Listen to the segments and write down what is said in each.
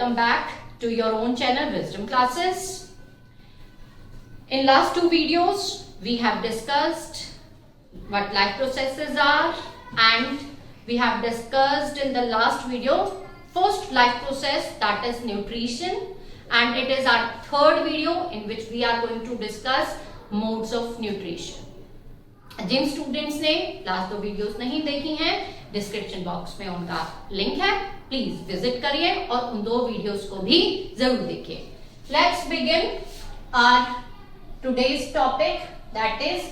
welcome back to your own channel Wisdom Classes. In last two videos we have discussed what life processes are, and we have discussed in the last video first life process, that is nutrition, and it is our third video in which we are going to discuss modes of nutrition. जिन students ने last दो videos नहीं देखी हैं, description box में उनका link है, please visit करिए और उन दो वीडियोस को भी जरूर देखिए. Let's begin our today's topic, that is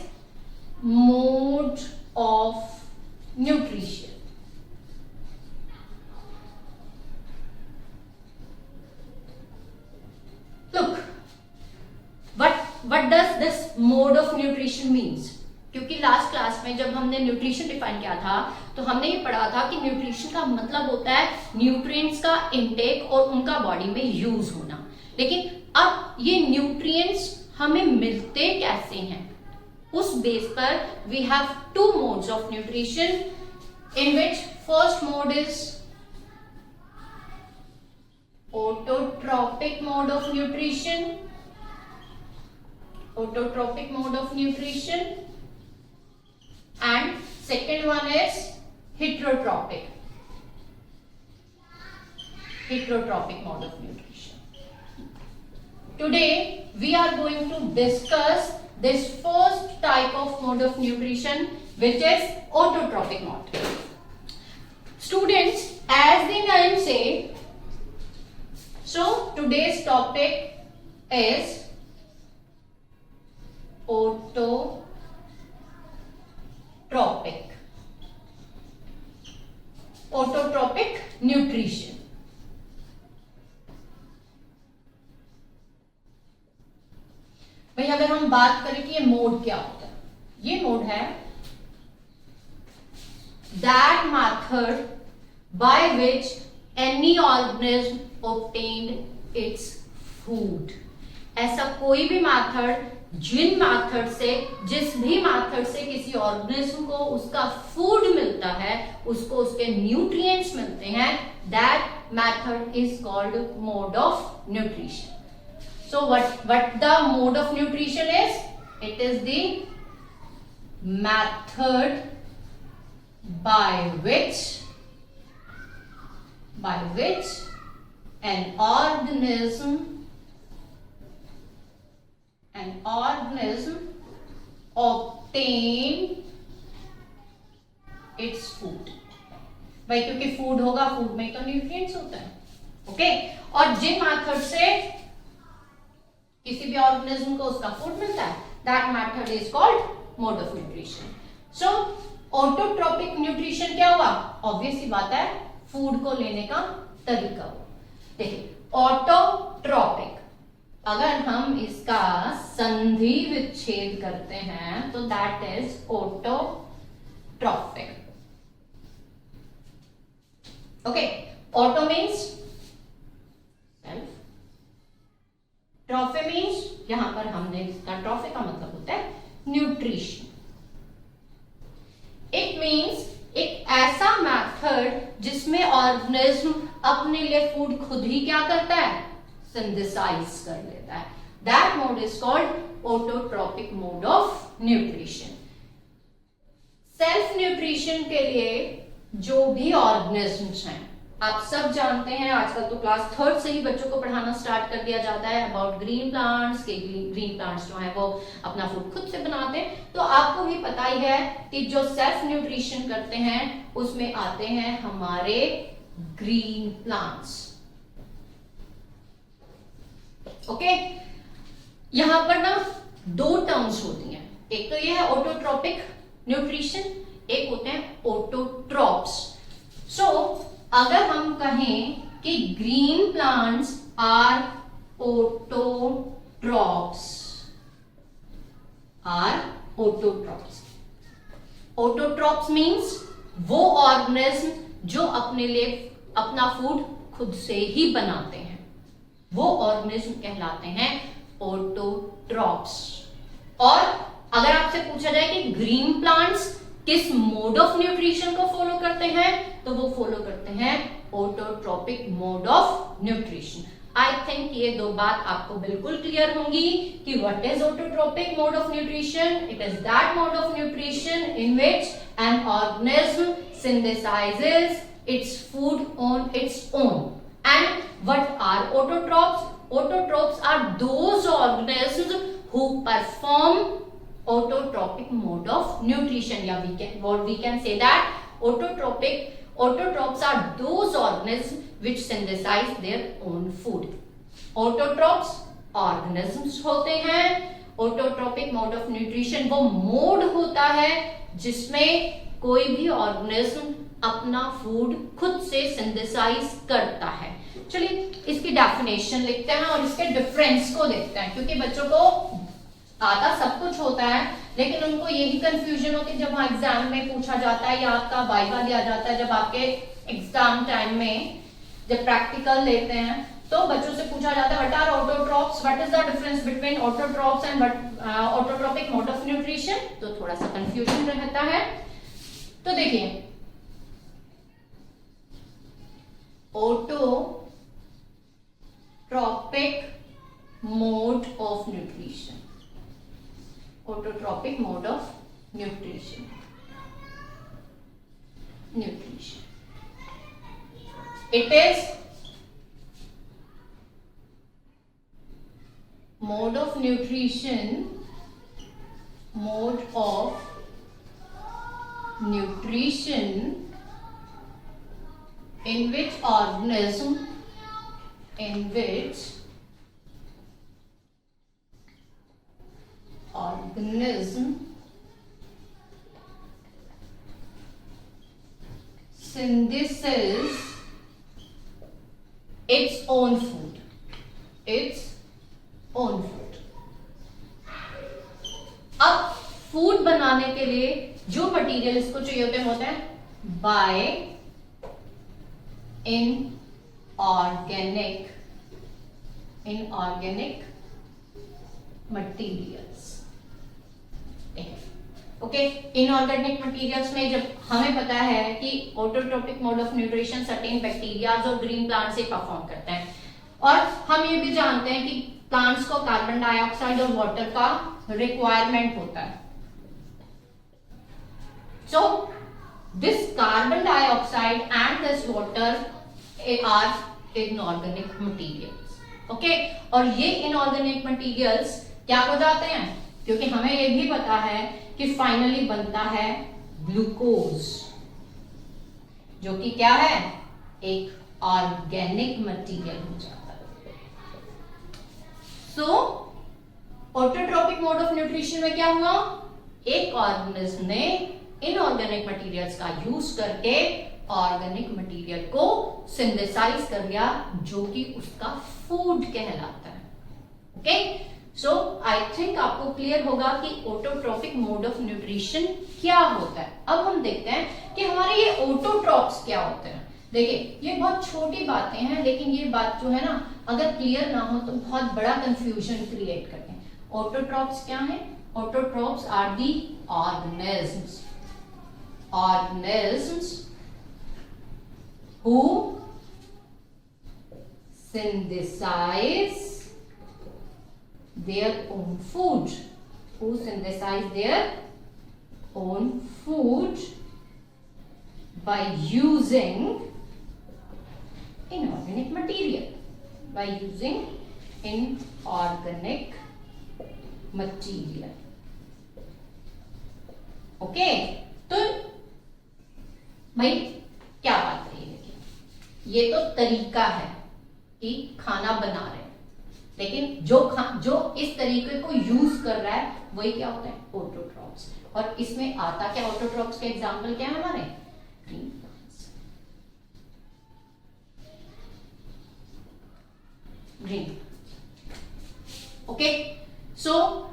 mode of nutrition. Look, what does this mode of nutrition means? क्योंकि लास्ट क्लास में जब हमने न्यूट्रिशन डिफाइन किया था तो हमने ये पढ़ा था कि न्यूट्रिशन का मतलब होता है न्यूट्रिएंट्स का इनटेक और उनका बॉडी में यूज होना. लेकिन अब ये न्यूट्रिएंट्स हमें मिलते कैसे हैं, उस बेस पर we have two modes of nutrition in which first mode is autotrophic mode of nutrition, autotrophic mode of nutrition, and second one is heterotrophic mode of nutrition. Today we are going to discuss this first type of mode of nutrition, which is autotrophic mode. Students, as the name say, so today's topic is autotrophic nutrition. भाई अगर हम बात करें कि ये mode क्या होता है, ये मोड है that method by which any organism obtained its food. ऐसा कोई भी मेथड, जिस भी मेथड से किसी ऑर्गेनिज्म को उसका फूड मिलता है, उसको उसके न्यूट्रिएंट्स मिलते हैं, that method is called mode of nutrition. So what the mode of nutrition is? It is the method by which an organism obtain its food. भाई क्योंकि फूड होगा, फूड में तो न्यूट्रिएंट्स होता है, ओके. और जिन मेथड से किसी भी ऑर्गेनिज्म को उसका फूड मिलता है, that method is called mode of nutrition. So autotrophic nutrition क्या हुआ? ऑब्वियस सी बात है, फूड को लेने का तरीका हुआ. देखिए, ऑटोट्रोपिक, अगर हम इसका संधि विच्छेद करते हैं तो that is autotrophic. Okay, auto means self, trophy means, यहां पर हमने इसका ट्रॉफी का मतलब होता है न्यूट्रिशन. इट मीन्स एक ऐसा मेथड जिसमें ऑर्गेनिज्म अपने लिए फूड खुद ही क्या करता है? सिंथेसाइज कर लेता है. That mode is called autotrophic mode of nutrition. Self nutrition के लिए जो भी ऑर्गेनिजम्स हैं, आप सब जानते हैं, आजकल तो क्लास थर्ड से ही बच्चों को पढ़ाना स्टार्ट कर दिया जाता है अबाउट ग्रीन प्लांट्स के. ग्रीन प्लांट्स जो है वो अपना फूड खुद से बनाते हैं. तो आपको भी पता ही है कि जो सेल्फ न्यूट्रिशन करते हैं उसमें आते हैं हमारे ग्रीन प्लांट्स, ओके. यहां पर ना दो टर्म्स होती हैं, एक तो ये है ऑटोट्रोपिक न्यूट्रिशन, एक होते हैं ऑटोट्रॉप्स. सो अगर हम कहें कि green plants are autotrophs, autotrophs means वो ऑर्गेनिज्म जो अपने लिए अपना फूड खुद से ही बनाते हैं, वो ऑर्गेनिज्म कहलाते हैं ऑटोट्रॉप्स. और अगर आपसे पूछा जाए कि ग्रीन प्लांट्स किस मोड ऑफ न्यूट्रिशन को फॉलो करते हैं? तो वो फॉलो करते हैं autotrophic mode of nutrition. I think ये दो बात आपको बिल्कुल क्लियर होंगी कि what is autotrophic mode of nutrition. It is that mode of nutrition in which an organism synthesizes its food on its own. And what are autotrophs? Autotrophs are those organisms who perform autotrophic mode of nutrition. Yeah, we can say that autotrophs are those organisms which synthesize their own food. Autotrophs organisms होते हैं। autotrophic mode of nutrition वो mode होता है जिसमें कोई भी organism अपना food खुद से सिंथेसाइज करता है। चलिए इसकी डेफिनेशन लिखते हैं और इसके डिफरेंस को देखते हैं, क्योंकि बच्चों को आता सब कुछ होता है लेकिन उनको यही कंफ्यूजन होती है जब एग्जाम में पूछा जाता है या आपका वाइवा दिया जाता है, जब आपके एग्जाम टाइम में जब प्रैक्टिकल लेते हैं तो बच्चों से पूछा जाता है what are autotrophs, what is the difference between autotrophs and autotrophic mode of nutrition. तो थोड़ा सा कंफ्यूजन रहता है। तो देखिए autotrophic mode of nutrition, autotrophic mode of nutrition it is mode of nutrition in which organism synthesis its own food. अब food बनाने के लिए जो मटेरियल इसको चाहिए होते हैं by inorganic materials. Okay, inorganic materials में जब हमें पता है कि autotrophic mode of nutrition certain bacterias और ग्रीन प्लांट से परफॉर्म करते हैं, और हम ये भी जानते हैं कि प्लांट्स को कार्बन डाइऑक्साइड और वाटर का रिक्वायरमेंट होता है। So this carbon dioxide and this water are inorganic materials. Okay, और ये इनऑर्गेनिक मटेरियल्स क्या हो जाते हैं, क्योंकि हमें ये भी पता है कि फाइनली बनता है ग्लूकोज, जो कि क्या है, एक ऑर्गेनिक मटेरियल हो जाता है। सो ऑटोट्रोपिक मोड ऑफ न्यूट्रिशन में क्या हुआ, एक ऑर्गेनिज्म ने इनऑर्गेनिक मटेरियल्स का यूज करके ऑर्गेनिक मटेरियल को सिंथेसाइज कर लिया, जो कि उसका फूड कहलाता है। ओके, सो आई थिंक आपको क्लियर होगा कि ऑटोट्रोपिक मोड ऑफ न्यूट्रिशन क्या होता है। अब हम देखते हैं कि हमारे ये ऑटोट्रॉप्स क्या होते हैं। देखिए ये बहुत छोटी बातें हैं, लेकिन ये बात जो है ना, अगर क्लियर ना हो तो बहुत बड़ा कंफ्यूजन क्रिएट करते हैं। ऑटोट्रॉप्स क्या है? Autotrophs are the organisms who synthesize their own food by using inorganic material. Okay, तो भाई क्या बात है, देखिए ये तो तरीका है कि खाना बना रहे हैं, लेकिन जो इस तरीके को यूज कर रहा है वही क्या होता है, ऑटोट्रॉप्स। और इसमें आता क्या, ऑटोट्रॉप्स के एग्जांपल क्या है हमारे, ग्रीन प्लांट्स। ओके, सो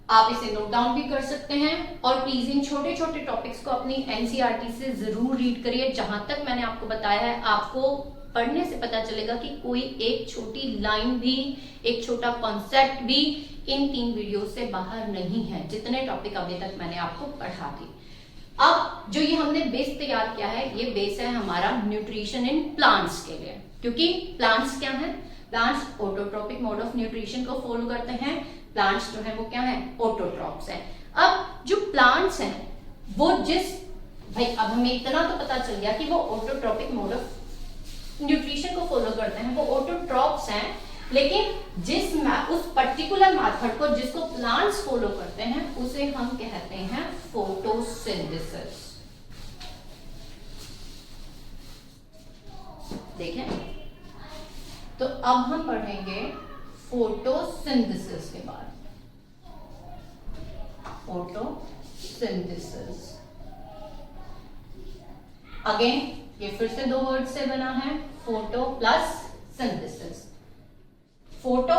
आप इसे नोट डाउन भी कर सकते हैं, और प्लीज इन छोटे छोटे टॉपिक्स को अपनी एनसीईआरटी से जरूर रीड करिए। जहां तक मैंने आपको बताया है, आपको पढ़ने से पता चलेगा कि कोई एक छोटी लाइन भी, एक छोटा कॉन्सेप्ट भी इन 3 वीडियो से बाहर नहीं है, जितने टॉपिक अभी तक मैंने आपको पढ़ा दिए। अब जो ये हमने बेस तैयार किया है, ये बेस है हमारा न्यूट्रिशन इन प्लांट्स के लिए, क्योंकि प्लांट्स क्या है, plants autotrophic mode of nutrition को फॉलो करते हैं। प्लांट्स जो है वो क्या है, ऑटोट्रॉप्स है। अब जो प्लांट्स हैं वो भाई अब हमें इतना तो पता चल गया कि वो ऑटोट्रोपिक मोड ऑफ न्यूट्रिशन को फॉलो करते हैं, वो ऑटोट्रॉप्स हैं, लेकिन उस पर्टिकुलर मेथड को जिसको प्लांट्स फॉलो करते हैं उसे हम कहते हैं फोटोसिंथेसिस। देखें, तो अब हम पढ़ेंगे फोटोसिंथेसिस के बाद। फोटोसिंथेसिस अगेन ये फिर से दो वर्ड से बना है, फोटो प्लस सिंथेसिस। फोटो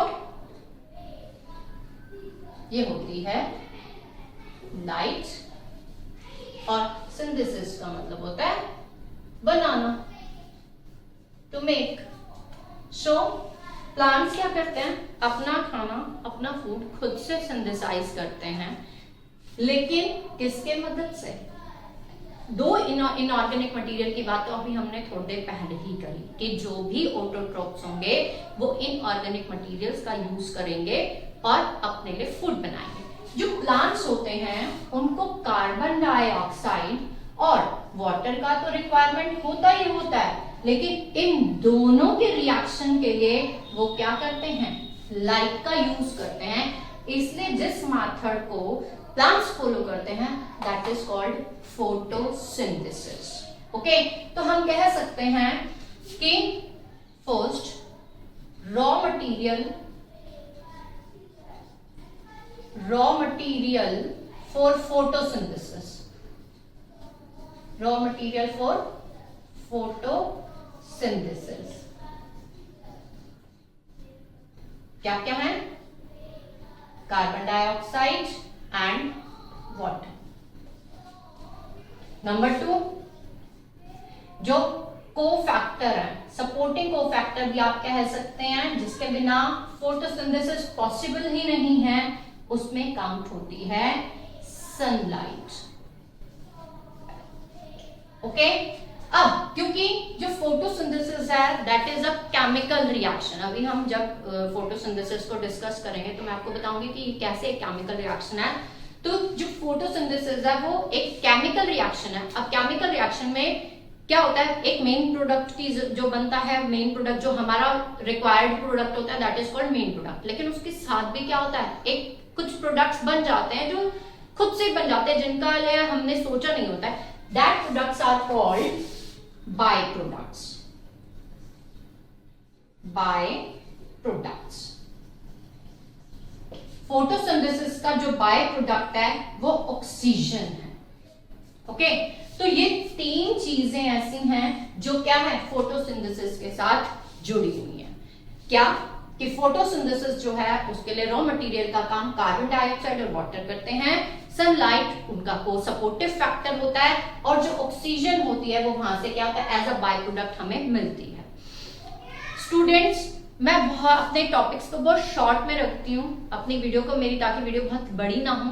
ये होती है लाइट और सिंथेसिस का मतलब होता है बनाना, टू मेक। सो प्लांट्स क्या करते हैं, अपना खाना, अपना फूड खुद से सिंथेसाइज करते हैं, लेकिन किसके मदद से? दो इनऑर्गेनिक मटेरियल की बात तो अभी हमने थोड़ी देर पहले ही करी कि जो भी ऑटोट्रॉप्स होंगे वो इनऑर्गेनिक मटेरियल्स का यूज करेंगे और अपने लिए फूड बनाएंगे। जो प्लांट्स होते हैं उनको कार्बन डाइऑक्साइड और वाटर का तो रिक्वायरमेंट होता ही होता है, लेकिन इन दोनों के रिएक्शन के लिए वो क्या करते हैं, लाइट का यूज करते हैं। इसलिए जिस मेथड को प्लांट्स फॉलो करते हैं that is called photosynthesis. Okay, तो हम कह सकते हैं कि first raw material for photosynthesis, raw material for photosynthesis क्या क्या है, carbon dioxide and water. Number 2 जो कोफैक्टर है, सपोर्टिंग कोफैक्टर भी आप कह सकते हैं, जिसके बिना फोटोसिंथेसिस पॉसिबल ही नहीं है, उसमें काउंट होती है सनलाइट। ओके, अब क्योंकि जो फोटोसिंथेसिस है that is a chemical reaction, अभी हम जब फोटोसिंथेसिस को डिस्कस करेंगे तो मैं आपको बताऊंगी कि ये कैसे एक केमिकल रिएक्शन है। तो जो फोटोसिंथेसिस है वो एक केमिकल रिएक्शन है। अब केमिकल रिएक्शन में क्या होता है, एक मेन प्रोडक्ट की जो बनता है, मेन प्रोडक्ट जो हमारा रिक्वायर्ड प्रोडक्ट होता है that is called main product, लेकिन उसके साथ भी क्या होता है, एक कुछ प्रोडक्ट्स बन जाते हैं जो खुद से बन जाते हैं, जिनका लिए हमने सोचा नहीं होता है, that products are called by products. By products, photosynthesis का जो बाय प्रोडक्ट है वो ऑक्सीजन है। ओके, तो ये तीन चीजें ऐसी हैं जो क्या है, फोटोसिंथेसिस के साथ जुड़ी हुई हैं। क्या कि फोटोसिंथेसिस जो है उसके लिए रॉ मटेरियल का काम कार्बन डाइऑक्साइड और वाटर करते हैं, सनलाइट उनका को सपोर्टिव फैक्टर होता है, और जो ऑक्सीजन होती है वो वहां से क्या होता है, एज अ बाय प्रोडक्ट हमें मिलती है। स्टूडेंट्स, मैं अपने टॉपिक्स को बहुत शॉर्ट में रखती हूँ अपनी वीडियो को मेरी, ताकि वीडियो बहुत बड़ी ना हो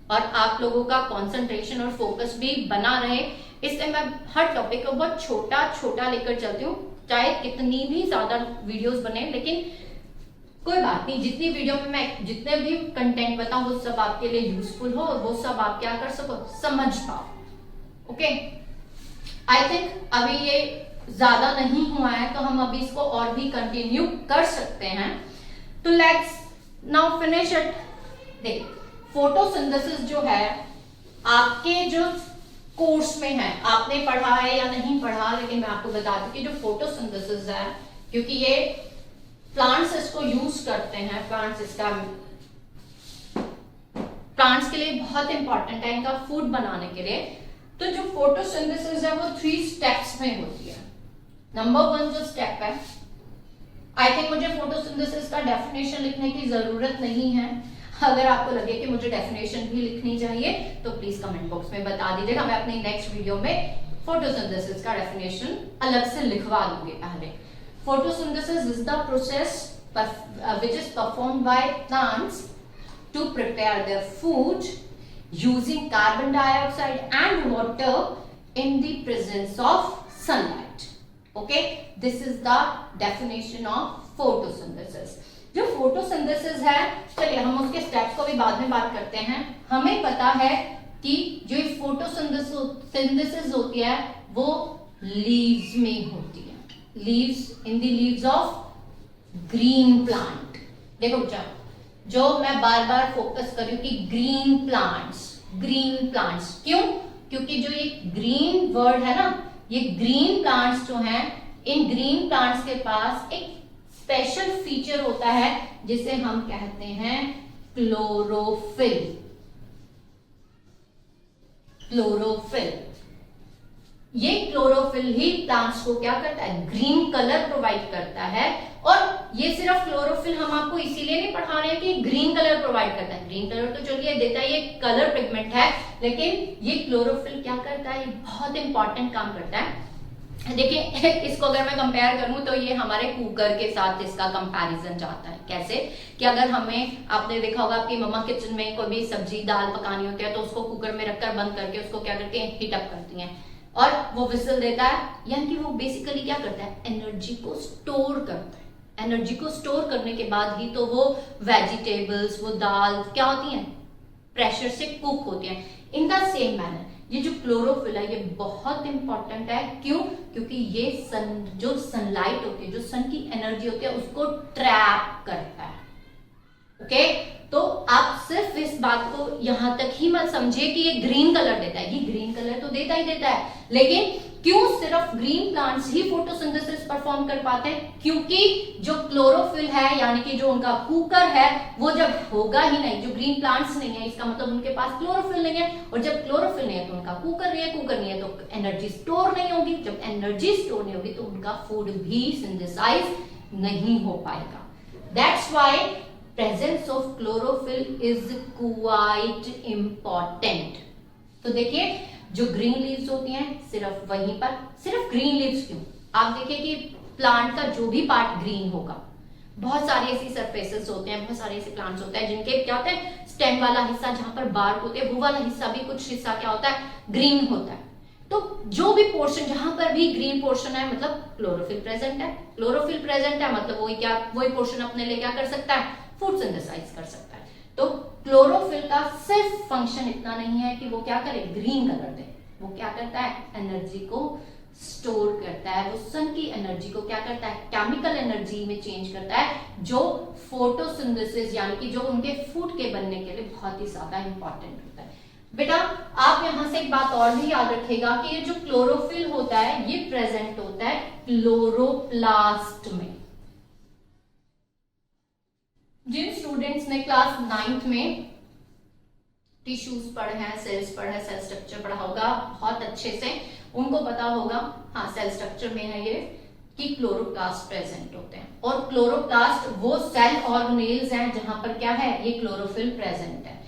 और आप लोगों का कंसंट्रेशन और फोकस भी बना रहे, इसलिए मैं हर टॉपिक को बहुत छोटा छोटा लेकर चलती हूँ, चाहे कितनी भी ज्यादा वीडियोस बने, लेकिन कोई बात नहीं, जितनी वीडियो में मैं जितने भी कंटेंट बताऊं वो सब आपके लिए यूजफुल हो और वो सब आप क्या कर सको, समझ पाओ। ओके, आई थिंक अभी ये ज्यादा नहीं हुआ है तो हम अभी इसको और भी कंटिन्यू कर सकते हैं। तो लेट्स नाउ फिनिश इट। देखिए, फोटोसिंथेसिस जो है आपके जो कोर्स में है, आपने पढ़ा है या नहीं पढ़ा, लेकिन मैं आपको बता दूं कि जो फोटोसिंथेसिस है, क्योंकि ये प्लांट्स इसको यूज करते हैं, प्लांट्स के लिए बहुत इंपॉर्टेंट है इनका फूड बनाने के लिए। तो जो फोटोसिंथेसिस है वो 3 स्टेप्स में होती है। नंबर 1 जो स्टेप है, आई थिंक मुझे फोटोसिंथेसिस का डेफिनेशन लिखने की जरूरत नहीं है, अगर आपको लगे कि मुझे डेफिनेशन भी लिखनी चाहिए तो प्लीज कमेंट बॉक्स में बता दीजिएगा, मैं अपनी नेक्स्ट वीडियो में फोटोसिंथेसिस का डेफिनेशन अलग से लिखवा लूंगी। पहले photosynthesis is the process which is performed by plants to prepare their food using carbon dioxide and water in the presence of sunlight. Okay, this is the definition of photosynthesis. जो photosynthesis है, चलिए हम उसके steps को भी बाद में बात करते हैं। हमें पता है कि जो ये फोटोसिंथेसिस होती है वो लीव्स में होती है, leaves in the leaves of green plant. देखो बच्चा, जो मैं बार बार फोकस कर रही हूँ कि ग्रीन प्लांट्स क्यों? क्योंकि जो ये ग्रीन वर्ड है ना, ये ग्रीन प्लांट्स जो हैं, इन ग्रीन प्लांट्स के पास एक स्पेशल फीचर होता है जिसे हम कहते हैं क्लोरोफिल। ये क्लोरोफिल ही प्लांट्स को क्या करता है? ग्रीन कलर प्रोवाइड करता है। और ये सिर्फ क्लोरोफिल हम आपको इसीलिए नहीं पढ़ा रहे हैं कि ग्रीन कलर प्रोवाइड करता है। ग्रीन कलर तो चलिए देता है, ये कलर पिगमेंट है, लेकिन ये क्लोरोफिल क्या करता है? ये बहुत इंपॉर्टेंट काम करता है। देखिए, इसको अगर मैं कंपेयर करूं तो ये हमारे कुकर के साथ इसका कंपैरिजन जाता है। कैसे कि अगर हमें, आपने देखा होगा आपकी मम्मा किचन में कोई भी सब्जी दाल पकानी होती है तो उसको कुकर में रखकर बंद करके उसको क्या करती हैं? हीट अप करती हैं और वो विसल देता है, यानी कि वो बेसिकली क्या करता है? एनर्जी को स्टोर करता है। एनर्जी को स्टोर करने के बाद ही तो वो वेजिटेबल्स, वो दाल क्या होती हैं? प्रेशर से कुक होती हैं। इन द सेम मैनर ये जो क्लोरोफिल है ये बहुत इंपॉर्टेंट है। क्यों? क्योंकि ये जो सनलाइट होती है, जो सन की एनर्जी होती है, उसको ट्रैप करता है। ओके, तो आप सिर्फ इस बात को यहां तक ही मत समझिए कि ये ग्रीन कलर देता है। ये ग्रीन कलर तो देता ही देता है, लेकिन क्यों सिर्फ ग्रीन प्लांट्स ही फोटोसिंथेसिस परफॉर्म कर पाते हैं? क्योंकि जो क्लोरोफिल है, यानी कि जो उनका कुकर है, वो जब होगा ही नहीं, जो ग्रीन प्लांट्स नहीं है, इसका मतलब उनके पास क्लोरोफिल नहीं है। और जब क्लोरोफिल नहीं है तो उनका कुकर नहीं है, कुकर नहीं है तो एनर्जी स्टोर नहीं होगी। जब एनर्जी स्टोर नहीं होगी तो उनका फूड भी सिंथेसाइज नहीं हो पाएगा। That's why presence of chlorophyll is quite important. तो देखिए, जो ग्रीन लीव्स होती हैं सिर्फ वहीं पर, सिर्फ ग्रीन लीव्स क्यों? आप देखिए कि प्लांट का जो भी पार्ट ग्रीन होगा, बहुत सारी ऐसी सरफेसेस होते हैं, बहुत सारे ऐसे प्लांट्स होते हैं जिनके क्या होते हैं? स्टेम वाला हिस्सा जहां पर बार्क होते हैं, वो वाला हिस्सा भी, कुछ हिस्सा क्या होता है? ग्रीन होता है। तो जो भी पोर्शन, जहां पर भी ग्रीन पोर्शन है, मतलब क्लोरोफिल प्रेजेंट है। क्लोरोफिल प्रेजेंट है मतलब वही पोर्शन अपने लिए क्या कर सकता है? फूड सिंथेसाइज कर सकता है। तो क्लोरोफिल का सिर्फ फंक्शन इतना नहीं है कि वो क्या करे? ग्रीन कलर दे। वो क्या करता है? एनर्जी को स्टोर करता है। वो सन की एनर्जी को क्या करता है? केमिकल एनर्जी में चेंज करता है, जो फोटोसिंथेसिस यानी कि जो उनके फूड के बनने के लिए बहुत ही ज्यादा इंपॉर्टेंट होता है। बेटा, आप यहां से एक बात और भी याद रखिएगा कि ये जो क्लोरोफिल होता है ये प्रेजेंट होता है क्लोरोप्लास्ट में। जिन स्टूडेंट्स ने क्लास 9th में टिश्यूज पढ़े हैं, सेल्स पढ़े हैं, सेल स्ट्रक्चर पढ़ा होगा बहुत अच्छे से, उनको पता होगा, हाँ सेल स्ट्रक्चर में है ये, कि क्लोरोप्लास्ट प्रेजेंट होते हैं। और क्लोरोप्लास्ट वो सेल ऑर्गेनेल्स हैं जहां पर क्या है? ये क्लोरोफिल प्रेजेंट है।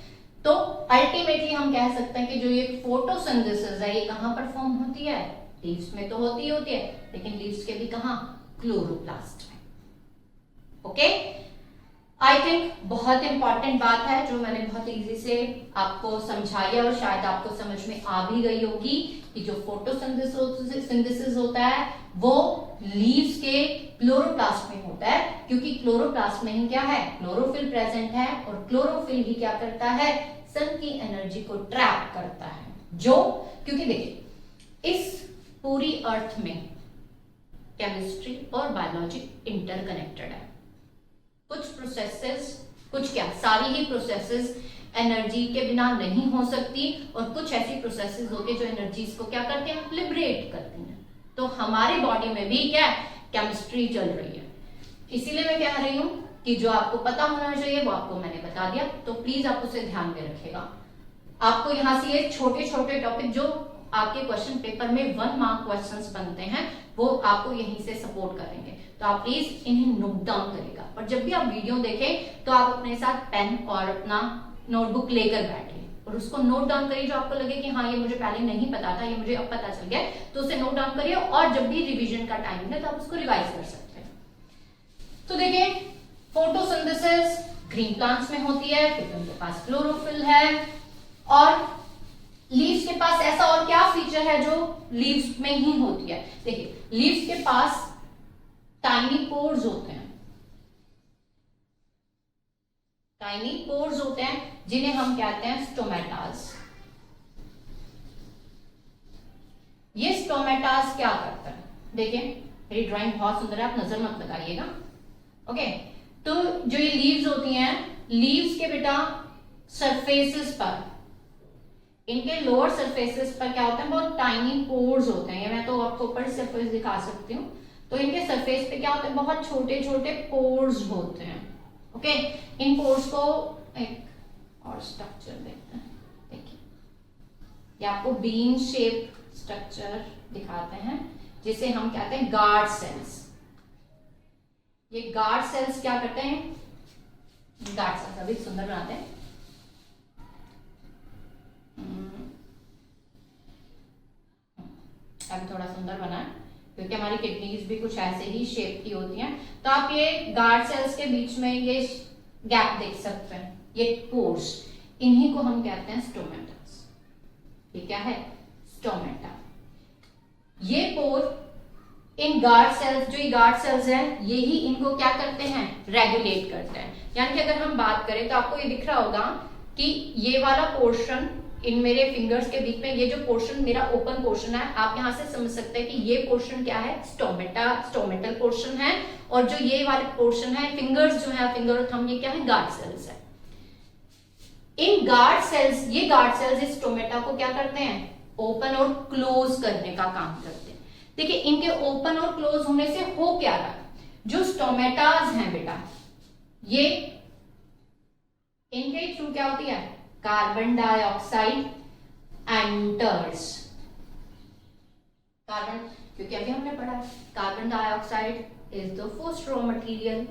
तो अल्टीमेटली हम कह सकते हैं कि जो ये फोटोसिंथेसिस है ये कहां परफॉर्म होती है? लीव्स में तो होती है, लेकिन लीव्स के भी कहां? क्लोरोप्लास्ट में। ओके, आई थिंक बहुत इंपॉर्टेंट बात है जो मैंने बहुत इजी से आपको समझाई है और शायद आपको समझ में आ भी गई होगी कि जो फोटोसिंथेसिस होता है वो लीव्स के क्लोरोप्लास्ट में होता है, क्योंकि क्लोरोप्लास्ट में ही क्या है? क्लोरोफिल प्रेजेंट है। और क्लोरोफिल ही क्या करता है? सन की एनर्जी को ट्रैप करता है। जो, क्योंकि देखिए इस पूरी अर्थ में केमिस्ट्री और बायोलॉजी इंटरकनेक्टेड है। कुछ प्रोसेसेस, कुछ क्या, सारी ही प्रोसेसेस एनर्जी के बिना नहीं हो सकती, और कुछ ऐसी प्रोसेसेस होती है जो एनर्जीज को क्या करते हैं? लिबरेट करती हैं। तो हमारे बॉडी में भी क्या केमिस्ट्री चल रही है। इसीलिए मैं कह रही हूं कि जो आपको पता होना चाहिए वो आपको मैंने बता दिया, तो प्लीज आप उसे ध्यान में रखिएगा। आपको यहाँ से ये छोटे छोटे टॉपिक जो आपके क्वेश्चन पेपर में 1 मार्क क्वेश्चंस बनते हैं वो आपको यहीं से सपोर्ट करेंगे, तो आप प्लीज इन्हें नोट डाउन करिएगा। और जब भी आप वीडियो देखें तो आप अपने साथ पेन और अपना नोटबुक लेकर बैठिए और उसको नोट डाउन करिए। जो आपको लगे कि हाँ ये मुझे पहले नहीं पता था, ये मुझे अब पता चल गया, तो उसे नोट डाउन करिए, और जब भी रिवीजन का टाइम है तो आप उसको रिवाइज कर सकते हैं। तो देखिए, फोटोसिंथेसिस ग्रीन प्लांट्स में होती है क्योंकि उनके पास क्लोरोफिल है। और लीव्स के पास ऐसा और क्या फीचर है जो लीव्स में ही होती है? देखिए, लीव्स के पास टाइनी पोर्स होते हैं, टाइनी पोर्स होते हैं जिन्हें हम कहते हैं स्टोमेटास। ये स्टोमेटास क्या करता है? देखिए, मेरी ड्राइंग बहुत सुंदर है, आप नजर मत लगाइएगा। ओके, तो जो ये लीव्स होती हैं, लीव्स के बेटा सरफेसेस पर, इनके लोअर सरफेसेस पर क्या होता है? बहुत टाइनी पोर्स होते हैं। ये मैं तो आपको ऊपर सरफेस दिखा सकती हूँ। तो इनके सरफेस पे क्या होता है? बहुत छोटे छोटे पोर्स होते हैं। ओके, इन पोर्स को एक और स्ट्रक्चर देखते हैं। देखिए, ये आपको बीन शेप स्ट्रक्चर दिखाते हैं जिसे हम कहते हैं गार्ड सेल्स। ये गार्ड सेल्स क्या करते हैं? गार्ड सेल्स अभी सुंदर बनाते हैं। अभी थोड़ा सुंदर बना है क्योंकि हमारी किडनीज भी कुछ ऐसे ही शेप की होती हैं। तो आप ये गार्ड सेल्स के बीच में ये गैप देख सकते हैं, ये पोर्स, इन्हीं को हम कहते हैं स्टोमेटास। ये क्या है? स्टोमेटा। ये पोर इन गार्ड सेल्स, जो ये गार्ड सेल्स हैं, ये ही इनको क्या करते हैं? रेगुलेट करते हैं। यानी कि अगर हम बात करें तो आपको ये दिख रहा होगा कि ये वाला पोर्शन इन मेरे फिंगर्स के बीच में, ये जो पोर्शन मेरा ओपन पोर्शन है, आप यहां से समझ सकते हैं कि ये पोर्शन क्या है? स्टोमेटल पोर्शन है। और जो ये वाले पोर्शन है, फिंगर्स जो है, फिंगर और थंब, ये क्या है? गार्ड सेल्स है। इन गार्ड सेल्स, ये गार्ड सेल्स इस स्टोमेटा को क्या करते हैं? ओपन और क्लोज करने का काम करते हैं। देखिए, इनके ओपन और क्लोज होने से हो क्या रहा है? जो स्टोमेटाज हैं बेटा, ये इनके थ्रू क्या होती है? Carbon dioxide enters. कार्बन, क्योंकि अभी हमने पढ़ा है carbon dioxide is the first raw material.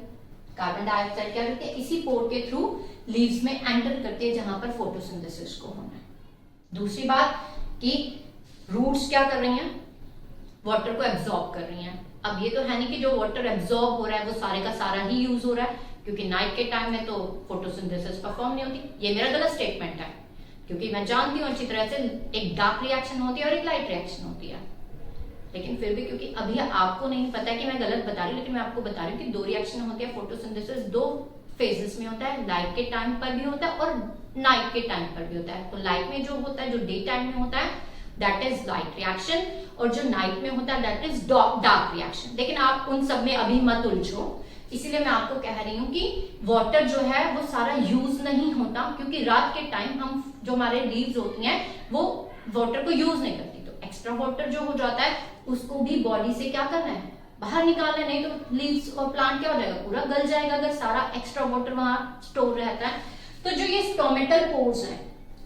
Carbon dioxide क्या करती है? इसी पोर के थ्रू लीव्स में एंटर करती है जहां पर फोटोसिंथेसिस को होना है। दूसरी बात कि रूट्स क्या कर रही हैं? वाटर को एब्जॉर्ब कर रही हैं। अब ये तो है नहीं कि जो वाटर एब्जॉर्ब हो रहा है वो सारे का सारा ही यूज हो रहा है, क्योंकि नाइट के टाइम में तो फोटोसिंथेसिस परफॉर्म नहीं होती। ये मेरा गलत स्टेटमेंट है, क्योंकि मैं जानती हूँ अच्छी तरह से एक डार्क रिएक्शन होती है और एक लाइट रिएक्शन होती है। लेकिन फिर भी क्योंकि अभी आपको नहीं पता कि मैं गलत बता रही हूँ, लेकिन मैं आपको बता रही हूँ कि दो रिएक्शन होती है। फोटोसिंथेसिस दो फेजेस में होता है, लाइट के टाइम पर भी होता है और नाइट के टाइम पर भी होता है। तो लाइट में जो होता है, जो डे टाइम में होता है, दैट इज लाइट रिएक्शन, और जो नाइट में होता है दैट इज डार्क रिएक्शन। लेकिन आप उन सब में अभी मत उलझो, इसीलिए मैं आपको कह रही हूँ कि वाटर जो है वो सारा यूज नहीं होता, क्योंकि रात के टाइम हम जो हमारे लीव्स होती हैं वो वाटर को यूज नहीं करती। तो एक्स्ट्रा वाटर जो हो जाता है उसको भी बॉडी से क्या करना है? बाहर निकालना है, नहीं तो लीव्स और प्लांट क्या हो जाएगा? पूरा गल जाएगा अगर सारा एक्स्ट्रा वाटर वहां स्टोर रहता है। तो जो ये स्टोमेटल पोर्स हैं,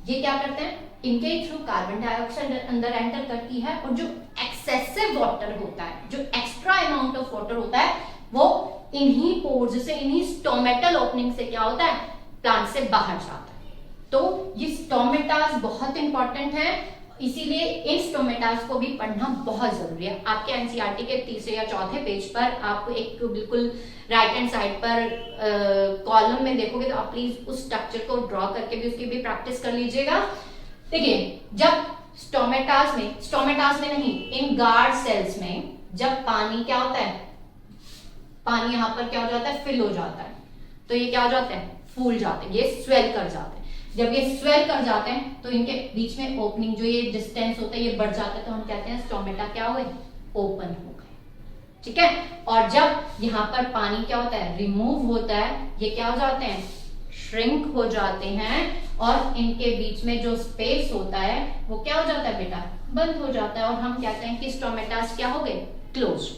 ये क्या करते हैं? इनके थ्रू कार्बन डाइऑक्साइड अंदर एंटर करती है, और जो एक्सेसिव वाटर होता है, जो एक्स्ट्रा अमाउंट ऑफ वाटर होता है, वो इन्हीं पोर्स से, इन्हीं स्टोमेटल ओपनिंग से क्या होता है? प्लांट से बाहर जाता है। तो ये स्टोमेटास बहुत इंपॉर्टेंट है, इसीलिए इन स्टोमेटास को भी पढ़ना बहुत जरूरी है। आपके एनसीईआरटी के तीसरे या चौथे पेज पर आपको एक बिल्कुल राइट हैंड साइड पर कॉलम में देखोगे, तो आप प्लीज उस स्ट्रक्चर को ड्रॉ करके भी उसकी भी प्रैक्टिस कर लीजिएगा। देखिए, जब स्टोमेटास में नहीं, इन गार्ड सेल्स में जब पानी क्या होता है? पानी यहाँ पर क्या हो जाता है? फिल हो जाता है। तो ये क्या हो जाते हैं? फूल जाते हैं, ये स्वेल कर जाते हैं। जब ये स्वेल कर जाते हैं तो इनके बीच में ओपनिंग, जो ये डिस्टेंस होता है, ये बढ़ जाता है। तो हम कहते हैं स्टोमेटा क्या हुए? ओपन हो गए। ठीक है। और जब यहाँ पर पानी क्या होता है? रिमूव होता है, ये क्या हो जाते हैं? श्रिंक हो जाते हैं, और इनके बीच में जो स्पेस होता है वो क्या हो जाता है बेटा? बंद हो जाता है, और हम कहते हैं कि स्टोमेटास क्या हो गए? क्लोज।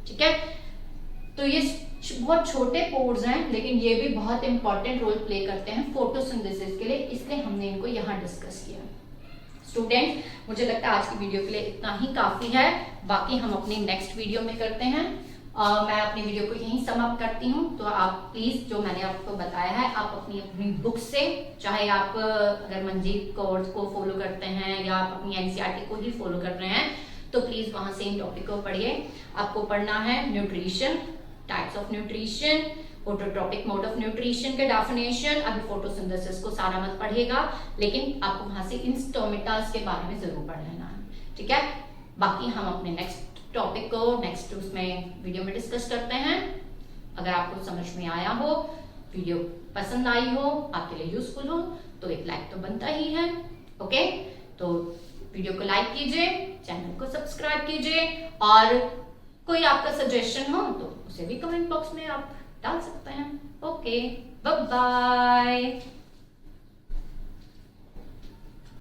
ठीक है। तो ये बहुत छोटे पोर्स हैं, लेकिन ये भी बहुत इंपॉर्टेंट रोल प्ले करते हैं फोटोसिंथेसिस के लिए, इसलिए हमने इनको यहाँ डिस्कस किया। स्टूडेंट, मुझे लगता है आज की वीडियो के लिए इतना ही काफी है, बाकी हम अपनी नेक्स्ट वीडियो में करते हैं। मैं अपनी वीडियो को यहीं समाप्त करती हूँ। तो आप प्लीज, जो मैंने आपको बताया है, आप अपनी बुक से, चाहे आप अगर मंजीत कोर्स को फॉलो करते हैं या आप अपनी एनसीईआरटी को ही फॉलो कर रहे हैं, तो प्लीज वहां से इन टॉपिक को पढ़िए। आपको पढ़ना है nutrition, types of nutrition, autotrophic mode of nutrition के डेफिनेशन, अभी फोटोसिंथेसिस को सारा मत पढ़िएगा, लेकिन आपको वहां से इन स्टोमेटास के बारे में जरूर पढ़ लेना है, ठीक है। बाकी हम अपने नेक्स्ट टॉपिक को नेक्स्ट उसमें वीडियो में डिस्कस करते हैं। अगर आपको समझ में आया हो, वीडियो पसंद आई हो, आपके लिए यूजफुल हो, तो एक लाइक तो बनता ही है, ओके। तो वीडियो को लाइक कीजिए, चैनल को सब्सक्राइब कीजिए, और कोई आपका सजेशन हो तो उसे भी कमेंट बॉक्स में आप डाल सकते हैं। Okay, bye bye.